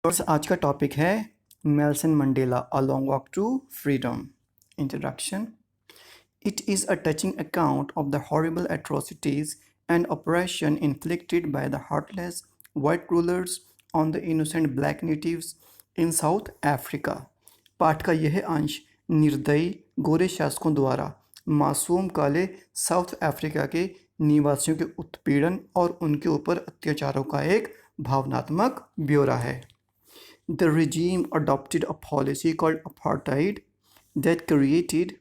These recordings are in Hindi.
और आज का टॉपिक है Nelson Mandela a long walk to freedom. Introduction. It is a touching account of the horrible atrocities and oppression inflicted by the heartless white rulers on the innocent black natives in South Africa। पाठ का यह अंश निर्दयी गोरे शासकों द्वारा मासूम काले साउथ अफ्रीका के निवासियों के उत्पीड़न और उनके ऊपर अत्याचारों का एक भावनात्मक ब्यौरा है। The regime adopted a policy called apartheid that created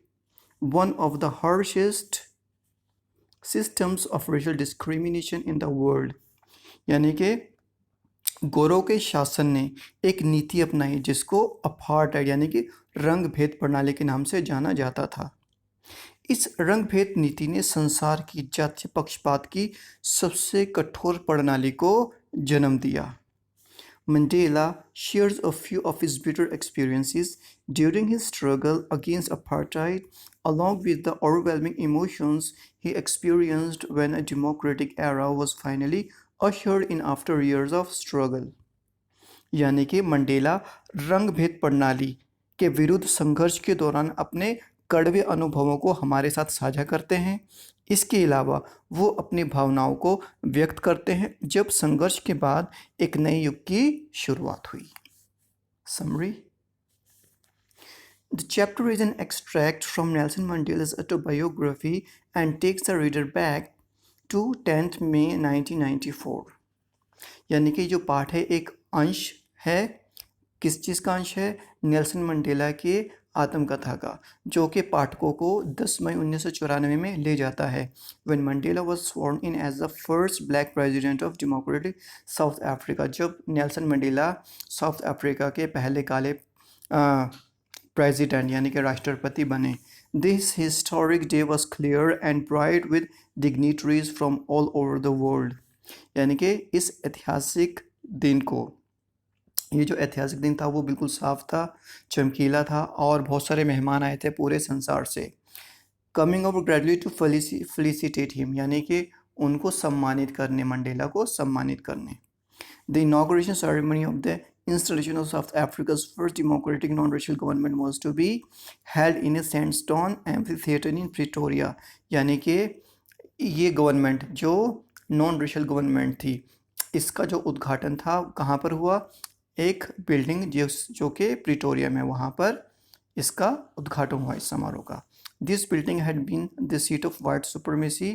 one of the harshest systems of racial discrimination in the world। यानी कि गोरों के शासन ने एक नीति अपनाई जिसको अपार्टाइड यानी कि रंग भेद प्रणाली के नाम से जाना जाता था। इस रंग भेद नीति ने संसार की जातीय पक्षपात की सबसे कठोर प्रणाली को जन्म दिया। Mandela shares a few of his bitter experiences during his struggle against apartheid, along with the overwhelming emotions he experienced when a democratic era was finally ushered in after years of struggle। यानी कि मंडेला रंग भेद प्रणाली के विरुद्ध संघर्ष के दौरान अपने कड़वे अनुभवों को हमारे साथ साझा करते हैं। इसके अलावा वो अपनी भावनाओं को व्यक्त करते हैं जब संघर्ष के बाद एक नए युग की शुरुआत हुई। Summary. The chapter is an extract from Nelson Mandela's autobiography and takes the reader back to 10th May 1994। यानी कि जो पाठ है एक अंश है। किस चीज़ का अंश है? नेल्सन मंडेला के आत्मकथा का, जो कि पाठकों को 10 मई 1994 में ले जाता है। When Mandela was sworn in as the first black president of democratic South Africa। जब नेल्सन मंडेला साउथ अफ्रीका के पहले काले प्रेसिडेंट यानी कि राष्ट्रपति बने। This historic day was clear and bright with dignitaries from all over the world। यानी कि इस ऐतिहासिक दिन को, ये जो ऐतिहासिक दिन था वो बिल्कुल साफ था, चमकीला था और बहुत सारे मेहमान आए थे पूरे संसार से। Coming over gradually to felicitate him, यानी कि उनको सम्मानित करने, मंडेला को सम्मानित करने। The inauguration ceremony of the installation of South Africa's first democratic non racial government was to be held in a sandstone amphitheatre in Pretoria. यानी कि ये गवर्नमेंट जो नॉन रेशियल गवर्नमेंट थी, इसका जो उद्घाटन था कहाँ पर हुआ? एक बिल्डिंग जो कि प्रिटोरिया में, वहाँ पर इसका उद्घाटन हुआ इस समारोह का। This building had been the seat of white supremacy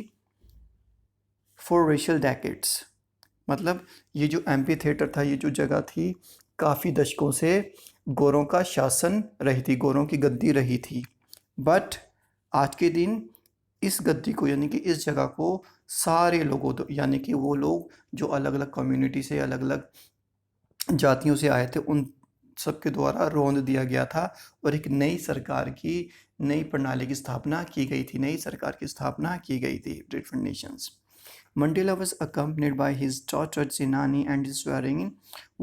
for racial decades. मतलब ये जो एम्पी थिएटर था, ये जो जगह थी, काफ़ी दशकों से गोरों का शासन रही थी, गोरों की गद्दी रही थी। बट आज के दिन इस गद्दी को, यानी कि इस जगह को सारे लोगों, यानी कि वो लोग जो अलग अलग कम्युनिटी से, अलग अलग जातियों से आए थे, उन सबके द्वारा रौंद दिया गया था और एक नई सरकार की, नई प्रणाली की स्थापना की गई थी, नई सरकार की स्थापना की गई थी। Different Nations. Mandela was accompanied by his daughter Zinani, and his swearing in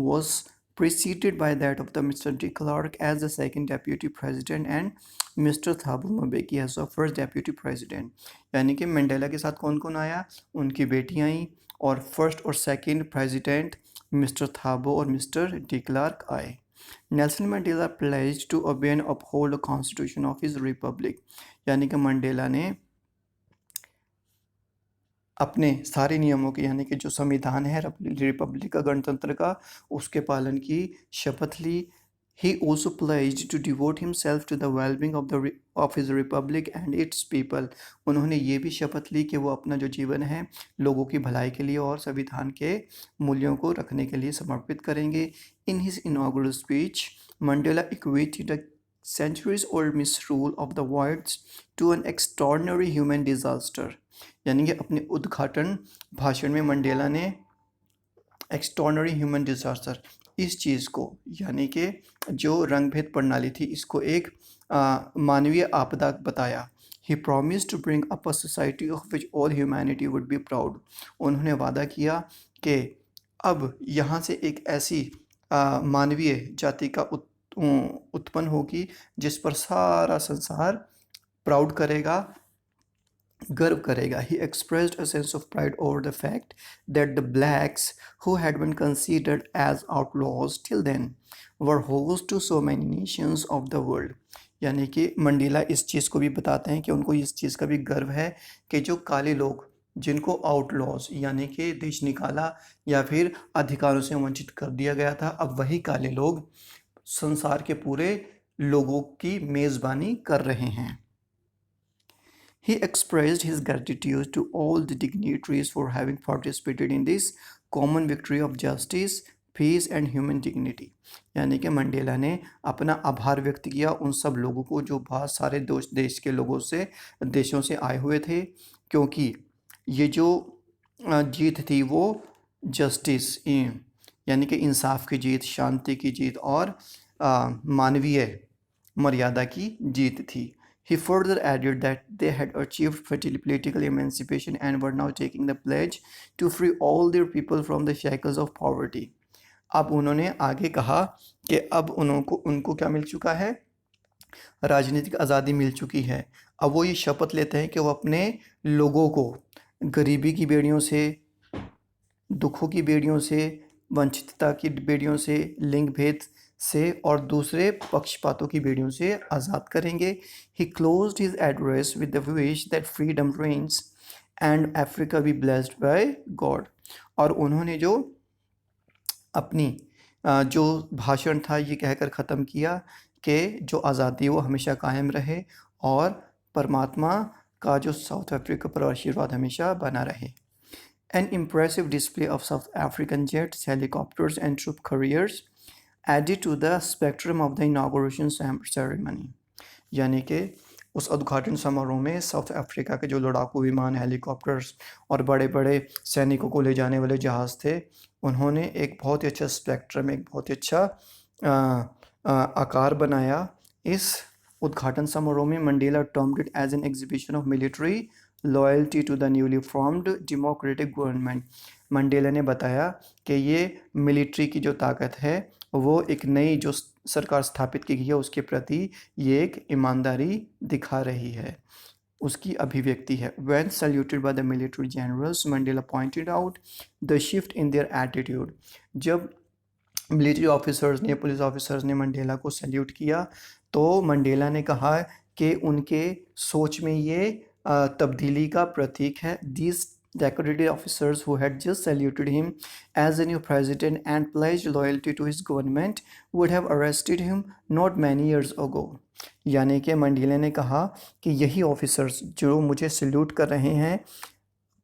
was preceded by that of the Mr. de Klerk as the second deputy president and Mr. Thabo Mbeki as the first deputy president। यानी कि मंडेला के साथ कौन कौन आया? उनकी बेटियां आई और फर्स्ट और सेकंड प्रेसिडेंट मिस्टर थाबो और मिस्टर डी क्लार्क आए। Nelson Mandela pledged to obey and uphold the constitution of his republic। यानी कि मंडेला ने अपने सारे नियमों के, यानी कि जो संविधान है रिपब्लिक का, गणतंत्र का, उसके पालन की शपथ ली। He also pledged to devote himself to the well-being of his republic and its people। उन्होंने ये भी शपथ ली कि वो अपना जो जीवन है लोगों की भलाई के लिए और संविधान के मूल्यों को रखने के लिए समर्पित करेंगे। In his inaugural speech, Mandela equated the centuries-old misrule of the whites to an extraordinary human disaster। यानी कि अपने उद्घाटन भाषण में मंडेला ने एक्सट्रॉर्डनरी ह्यूमन डिजास्टर, इस चीज़ को, यानी कि जो रंग भेद प्रणाली थी, इसको एक मानवीय आपदा बताया। He promise to bring up a society of which all humanity would be proud. उन्होंने वादा किया कि अब यहाँ से एक ऐसी मानवीय जाति का उत्पन्न होगी जिस पर सारा संसार प्राउड करेगा। गर्व करेगा। He expressed a sense of pride over the fact that the blacks who had been considered as outlaws till then were host to so many nations of the world। यानी कि मंडेला इस चीज़ को भी बताते हैं कि उनको इस चीज़ का भी गर्व है कि जो काले लोग जिनको आउटलॉज यानी कि देश निकाला या फिर अधिकारों से वंचित कर दिया गया था, अब वही काले लोग संसार के पूरे लोगों की मेज़बानी कर रहे हैं। He expressed his gratitude to all the dignitaries for having participated in this common victory of justice, peace and human dignity। यानी कि मंडेला ने अपना आभार व्यक्त किया उन सब लोगों को जो बहुत सारे देश के लोगों से देशों से आए हुए थे, क्योंकि ये जो जीत थी वो जस्टिस यानी कि इंसाफ की जीत, शांति की जीत और मानवीय मर्यादा की जीत थी। He further added that they had achieved political emancipation and were now taking the pledge to free all their people from the shackles of poverty। अब उन्होंने आगे कहा कि अब उनको क्या मिल चुका है, राजनीतिक आज़ादी मिल चुकी है। अब वो ये शपथ लेते हैं कि वो अपने लोगों को गरीबी की बेड़ियों से, दुखों की बेड़ियों से, वंचितता की बेड़ियों से, लिंग भेद से और दूसरे पक्षपातों की बेड़ियों से आज़ाद करेंगे। He closed his address with the wish that freedom reigns and Africa be blessed by God। और उन्होंने जो अपनी जो भाषण था ये कहकर ख़त्म किया कि जो आज़ादी वो हमेशा कायम रहे और परमात्मा का जो साउथ अफ्रीका पर आशीर्वाद हमेशा बना रहे। An impressive display of South African jets, helicopters and troop carriers added to the spectrum of the inauguration ceremony। यानी कि उस उद्घाटन समारोह में साउथ अफ्रीका के जो लड़ाकू विमान, हेलीकॉप्टर्स और बड़े बड़े सैनिकों को ले जाने वाले जहाज़ थे, उन्होंने एक बहुत ही अच्छा स्पेक्ट्रम, एक बहुत ही अच्छा आकार बनाया। इस उद्घाटन समारोह में Mandela termed it as an exhibition of military loyalty to the newly formed democratic government. Mandela ने बताया कि ये मिलिट्री की जो ताकत है वो एक नई जो सरकार स्थापित की गई है उसके प्रति ये एक ईमानदारी दिखा रही है, उसकी अभिव्यक्ति है। When saluted by the military generals, Mandela pointed out the shift in their attitude। जब मिलिट्री ऑफिसर्स ने, पुलिस ऑफिसर्स ने मंडेला को सैल्यूट किया तो मंडेला ने कहा कि उनके सोच में ये तब्दीली का प्रतीक है। These decorated officers who had just saluted him as a new president and pledged loyalty to his government would have arrested him not many years ago। यानी कि मंडेला ने कहा कि यही ऑफिसर्स जो मुझे सैल्यूट कर रहे हैं,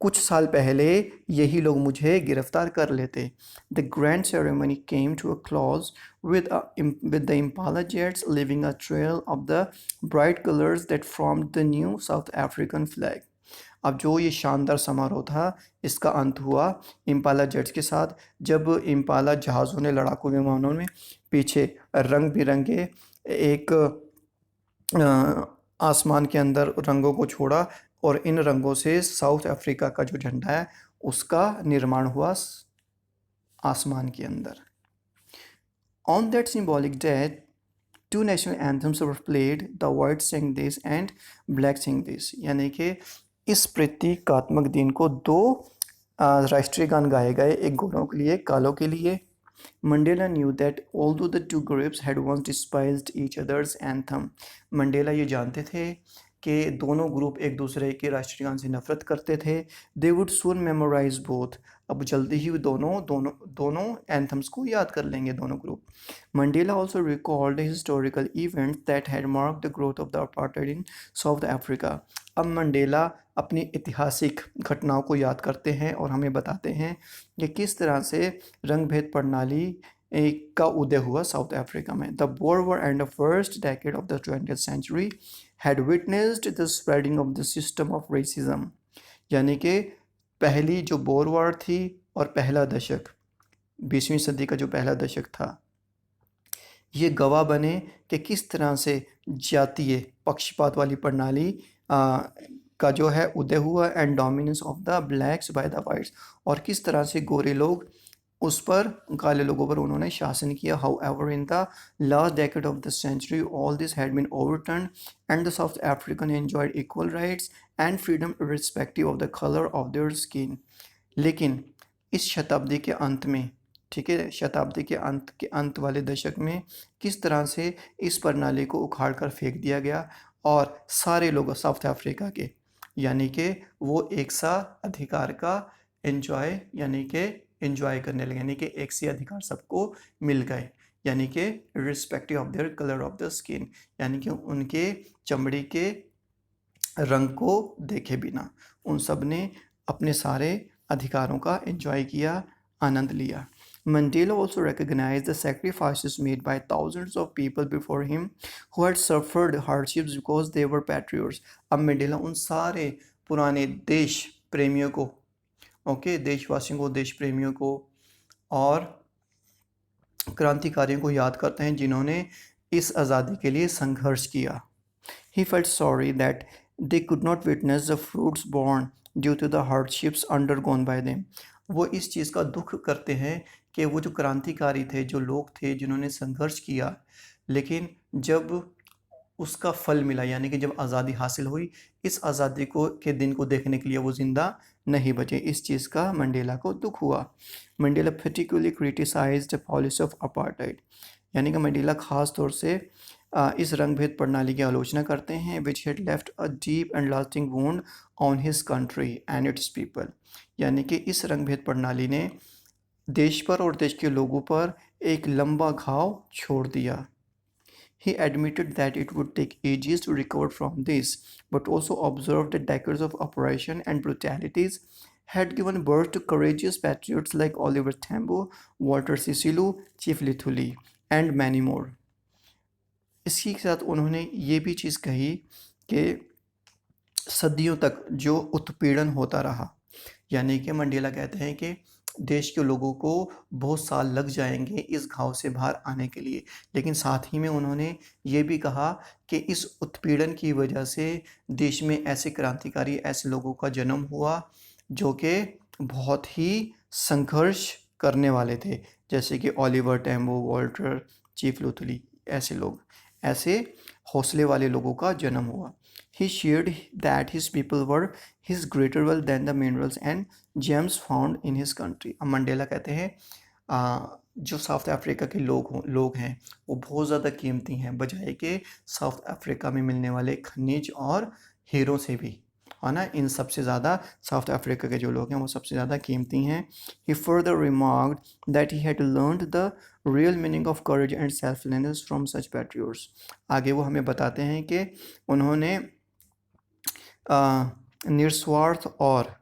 कुछ साल पहले यही लोग मुझे गिरफ्तार कर लेते। The grand ceremony came to a close with the Impala jets leaving a trail of the bright colors that formed the new South African flag। अब जो ये शानदार समारोह था इसका अंत हुआ इम्पाला जेट्स के साथ, जब इम्पाला जहाज़ों ने, लड़ाकू विमानों में पीछे रंग बिरंगे एक आसमान के अंदर रंगों को छोड़ा और इन रंगों से साउथ अफ्रीका का जो झंडा है उसका निर्माण हुआ आसमान के अंदर। On that symbolic day, two national anthems were played, the white sang this and black sang this। यानी कि इस प्रतीकात्मक दिन को दो राष्ट्रीय गान गाए गए, एक गोरों के लिए, एक कालों के लिए। Mandela knew that although the two groups had once despised each other's anthem, Mandela ये जानते थे कि दोनों ग्रुप एक दूसरे के राष्ट्रीय गान से नफरत करते थे। They would soon memorize both। अब जल्दी ही दोनों एंथम्स को याद कर लेंगे दोनों group. Mandela also recalled historical events that had marked the growth of the apartheid in South Africa। अब मंडेला अपनी ऐतिहासिक घटनाओं को याद करते हैं और हमें बताते हैं कि किस तरह से रंग भेद प्रणाली का उदय हुआ साउथ अफ्रीका में। The bore war and the first decade of the 20th century had witnessed the spreading of the system of racism। यानी कि पहली जो बोर वॉर थी और पहला दशक, 20वीं सदी का जो पहला दशक था, ये गवाह बने कि किस तरह से जातीय पक्षपात वाली प्रणाली का जो है उदय हुआ and dominance of the blacks by the whites, और किस तरह से गोरे लोग उस पर काले लोगों पर उन्होंने शासन किया. However, in the last decade of the century, all this had been overturned, and the South African enjoyed equal rights and freedom irrespective of the color of their skin. लेकिन इस शताब्दी के अंत में, ठीक है, शताब्दी के अंत वाले दशक में किस तरह से इस प्रणाली को उखाड़ कर फेंक दिया गया और सारे लोग साउथ अफ्रीका के, यानी कि वो एक सा अधिकार का एंजॉय यानी कि एंजॉय करने लगे, यानी कि एक से अधिकार सबको मिल गए, यानी कि respective of their colour of the skin, यानी कि उनके चमड़ी के रंग को देखे बिना उन सब ने अपने सारे अधिकारों का एंजॉय किया, आनंद लिया. Mandela also recognized the sacrifices made by thousands of people before him who had suffered hardships because they were patriots. अब मंडेला उन सारे पुराने देश प्रेमियों को, ओके, देशवासियों को, देश प्रेमियों को और क्रांतिकारियों को याद करते हैं जिन्होंने इस आज़ादी के लिए संघर्ष किया. He felt sorry that they could not witness the fruits born due to the hardships undergone by them. वो इस चीज़ का दुख करते हैं कि वो जो क्रांतिकारी थे, जो लोग थे जिन्होंने संघर्ष किया, लेकिन जब उसका फल मिला, यानी कि जब आज़ादी हासिल हुई, इस आज़ादी को के दिन को देखने के लिए वो ज़िंदा नहीं बचे. इस चीज़ का मंडेला को दुख हुआ. Mandela particularly criticised the policy of apartheid, यानी कि मंडेला खास तौर से इस रंगभेद प्रणाली की आलोचना करते हैं, which had left a deep and lasting wound on his country and it's people, यानी कि इस रंगभेद प्रणाली ने देश पर और देश के लोगों पर एक लंबा घाव छोड़ दिया. He admitted that it would take ages to recover from this, but also observed that decades of oppression and brutalities had given birth to courageous patriots like Oliver Tambo, Walter Cicero, Chief Lithuli, and many more. इसके साथ उन्होंने ये भी चीज़ कही कि सदियों तक जो उत्पीड़न होता रहा, यानी कि मंडेला कहते हैं कि देश के लोगों को बहुत साल लग जाएंगे इस घाव से बाहर आने के लिए, लेकिन साथ ही में उन्होंने ये भी कहा कि इस उत्पीड़न की वजह से देश में ऐसे क्रांतिकारी, ऐसे लोगों का जन्म हुआ जो कि बहुत ही संघर्ष करने वाले थे, जैसे कि ओलिवर टैम्बो, वॉल्टर, चीफ लुथली, ऐसे लोग, ऐसे हौसले वाले लोगों का जन्म हुआ. He shared that his people were his greater wealth than the minerals and gems found in his country. अब मंडेला कहते हैं जो साउथ अफ्रीका के लोग हैं वो बहुत ज़्यादा कीमती हैं बजाय के साउथ अफ्रीका में मिलने वाले खनिज और हीरो से भी, है ना. इन सबसे ज़्यादा साउथ अफ्रीका के जो लोग हैं वो सबसे ज़्यादा कीमती हैं. He further remarked that he had learned the real meaning of courage and selflessness from such patriots. आगे वो हमें बताते हैं कि उन्होंने निस्वार्थ और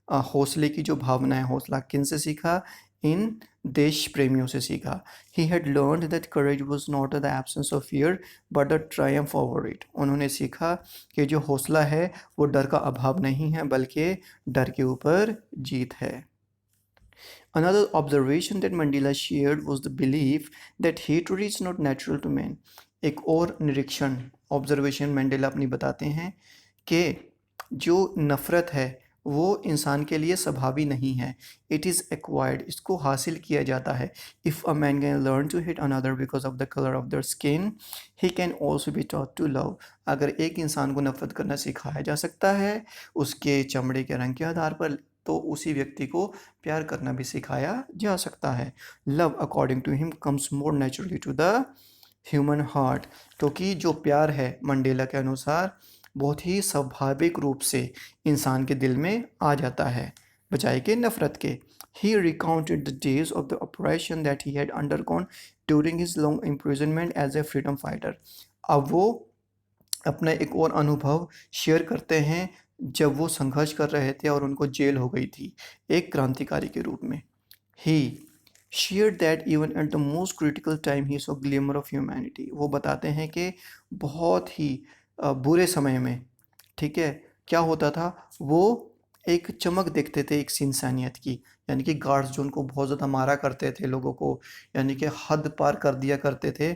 हौसले की जो भावना है, हौसला किन से सीखा? इन देश प्रेमियों से सीखा. He had learned that courage was not the absence of fear but the triumph over it. उन्होंने सीखा कि जो हौसला है वो डर का अभाव नहीं है बल्कि डर के ऊपर जीत है. Another observation that Mandela shared was the belief that hatred is not natural to man. एक और निरीक्षण, ऑब्जर्वेशन मंडेला अपनी बताते हैं कि जो नफ़रत है वो इंसान के लिए स्वभावी नहीं है. इट इज़ एक्वायर्ड, इसको हासिल किया जाता है. If a man can learn to hit another because of the colour of their skin, he can also be taught to love. अगर एक इंसान को नफ़रत करना सिखाया जा सकता है उसके चमड़े के रंग के आधार पर, तो उसी व्यक्ति को प्यार करना भी सिखाया जा सकता है. Love according to him comes more naturally to the human heart, क्योंकि जो प्यार है मंडेला के अनुसार बहुत ही स्वाभाविक रूप से इंसान के दिल में आ जाता है बजाय के नफ़रत के. He recounted the days of the oppression that he had undergone during his long imprisonment as a freedom fighter. अब वो अपना एक और अनुभव शेयर करते हैं जब वो संघर्ष कर रहे थे और उनको जेल हो गई थी एक क्रांतिकारी के रूप में. He shared that even at the most critical time he saw glimmer of humanity. वो बताते हैं कि बहुत ही बुरे समय में, ठीक है, क्या होता था, वो एक चमक देखते थे एक इंसानियत की, यानी कि गार्ड्स जो उनको बहुत ज़्यादा मारा करते थे लोगों को, यानी कि हद पार कर दिया करते थे,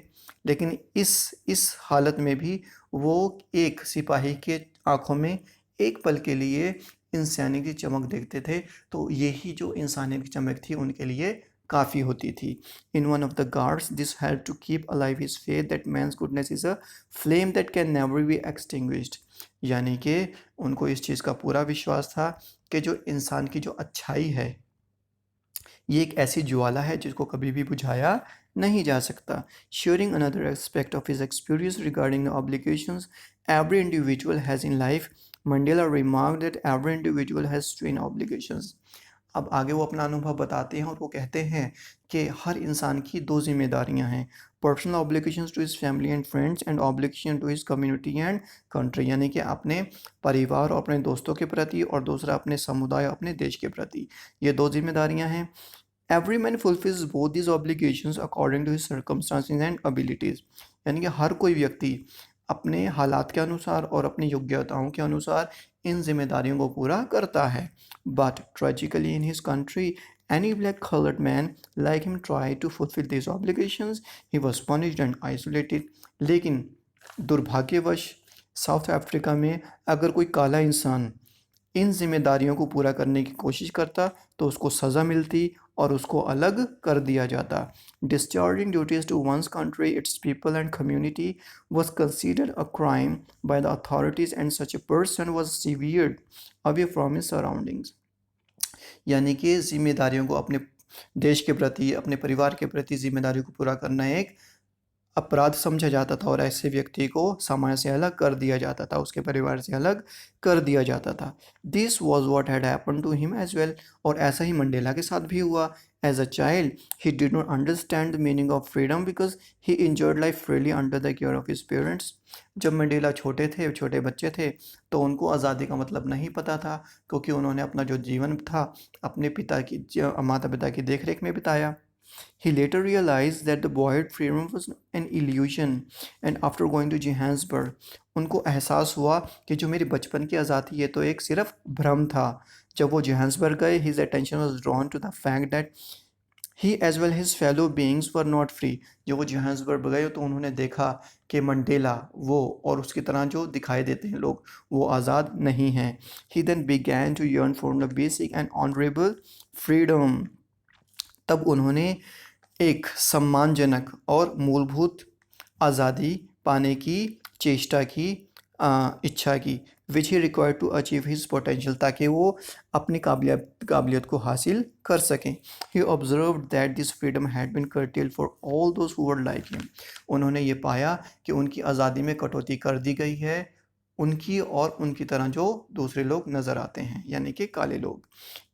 लेकिन इस हालत में भी वो एक सिपाही के आँखों में एक पल के लिए इंसानियत की चमक देखते थे. तो यही जो इंसानियत की चमक थी उनके लिए काफ़ी होती थी। In one of the guards this help to keep alive his faith that man's goodness is a flame that can never be extinguished. यानी कि उनको इस चीज़ का पूरा विश्वास था कि जो इंसान की जो अच्छाई है ये एक ऐसी ज्वाला है जिसको कभी भी बुझाया नहीं जा सकता। Sharing another aspect of his experience regarding obligations every individual has in life, Mandela remark that every individual has twin obligations. अब आगे वो अपना अनुभव बताते हैं और वो कहते हैं कि हर इंसान की दो जिम्मेदारियां हैं, personal obligations to his family and friends and obligation to his community and country. यानी कि अपने परिवार और अपने दोस्तों के प्रति और दूसरा अपने समुदाय अपने देश के प्रति, ये दो जिम्मेदारियां हैं। Every man fulfils both this obligations according to his circumstances and abilities. यानी कि हर कोई व्यक्ति अपने हालात के अनुसार और अपनी योग्यताओं के अनुसार इन जिम्मेदारियों को पूरा करता है। But tragically in his country any black colored man like him tried to fulfill these obligations, he was punished and isolated। लेकिन दुर्भाग्यवश साउथ अफ्रीका में अगर कोई काला इंसान इन जिम्मेदारियों को पूरा करने की कोशिश करता तो उसको सज़ा मिलती और उसको अलग कर दिया जाता। Discharging duties to one's country, its people and community was considered a crime by the authorities and such a person was severed away from his surroundings। यानी कि जिम्मेदारियों को अपने देश के प्रति अपने परिवार के प्रति जिम्मेदारियों को पूरा करना एक अपराध समझा जाता था और ऐसे व्यक्ति को समाज से अलग कर दिया जाता था, उसके परिवार से अलग कर दिया जाता था। This was what had happen to him as well. और ऐसा ही मंडेला के साथ भी हुआ। As a child he did not understand the meaning of freedom because he enjoyed life freely under the care of his parents. जब मंडेला छोटे थे, छोटे बच्चे थे, तो उनको आज़ादी का मतलब नहीं पता था, क्योंकि उन्होंने अपना जो जीवन था अपने माता पिता की देख रेख में बिताया। He later realized that the boyhood freedom was an illusion and after going to Johannesburg, उनको एहसास हुआ कि जो मेरी बचपन की आज़ादी है तो एक सिर्फ भ्रम था। जब वो जोहान्सबर्ग गए, his attention was drawn to the fact that he as well his fellow beings were not free। जब वो जोहान्सबर्ग गए तो उन्होंने देखा कि मंडेला वो और उसकी तरह जो दिखाई देते हैं लोग वो आज़ाद नहीं हैं। He then began to yearn for the basic and honorable freedom। तब उन्होंने एक सम्मानजनक और मूलभूत आज़ादी पाने की चेष्टा की, इच्छा की, which he required to achieve his potential, ताकि वो अपनी काबिलियत को हासिल कर सकें। He observe that this freedom had been curtail for all those who were like him. उन्होंने ये पाया कि उनकी आज़ादी में कटौती कर दी गई है उनकी और उनकी तरह जो दूसरे लोग नज़र आते हैं, यानी कि काले लोग।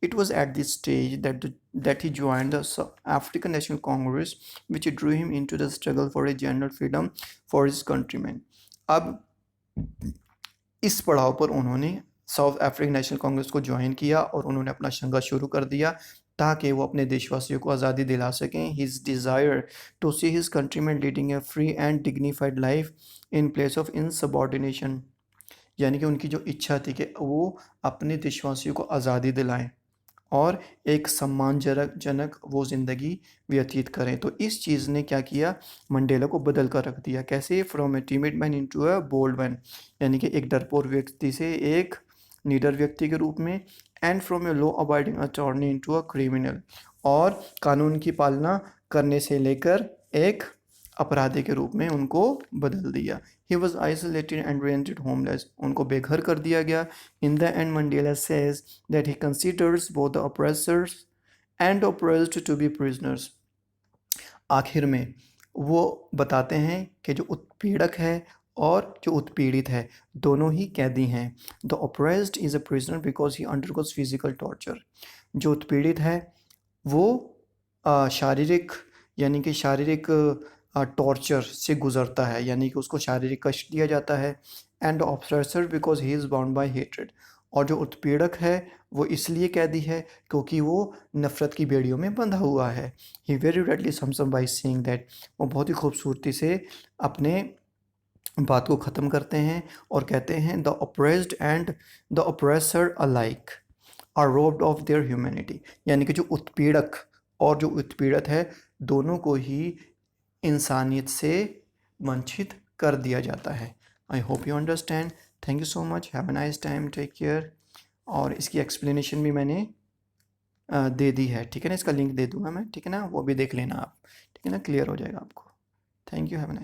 It was at this stage that he joined the African National Congress which drew him into the struggle for a general freedom for his countryman. अब इस पड़ाव पर उन्होंने साउथ अफ्रीकन नेशनल कांग्रेस को ज्वाइन किया और उन्होंने अपना संघर्ष शुरू कर दिया ताकि वो अपने देशवासियों को आज़ादी दिला सकें। His desire to see his countryman leading a free and dignified life in place of insubordination. यानी कि उनकी जो इच्छा थी कि वो अपने देशवासियों को आज़ादी दिलाएं और एक सम्मानजनक वो ज़िंदगी व्यतीत करें। तो इस चीज़ ने क्या किया, मंडेला को बदल कर रख दिया। कैसे? From a timid man into a bold man, यानी कि एक डरपोक व्यक्ति से एक निडर व्यक्ति के रूप में। And from a law abiding attorney into a criminal, और कानून की पालना करने से लेकर एक अपराधी के रूप में उनको बदल दिया। He was isolated and rendered homeless, उनको बेघर कर दिया गया। In the end Mandela says that he considers both the oppressors and oppressed to be prisoners. आखिर में वो बताते हैं कि जो उत्पीड़क है और जो उत्पीड़ित है दोनों ही कैदी हैं। The oppressed is a prisoner because he undergoes physical torture. जो उत्पीड़ित है वो शारीरिक यानी कि शारीरिक टॉर्चर से गुज़रता है, यानी कि उसको शारीरिक कष्ट दिया जाता है। And oppressor because he is bound by hatred, और जो उत्पीड़क है वो इसलिए कैदी है क्योंकि वो नफ़रत की बेड़ियों में बंधा हुआ है। He very readily sums up by saying that, वो बहुत ही खूबसूरती से अपने बात को ख़त्म करते हैं और कहते हैं the oppressed and the oppressor alike are robbed of their humanity. यानी कि जो उत्पीड़क और जो उत्पीड़ित है दोनों को ही इंसानियत से वंचित कर दिया जाता है। I hope you understand. Thank you so much, have a nice time, take care. और इसकी एक्सप्लेनेशन भी मैंने दे दी है, ठीक है ना। इसका लिंक दे दूंगा मैं, ठीक है ना, वो भी देख लेना आप, ठीक है ना, क्लियर हो जाएगा आपको। Thank you, have a nice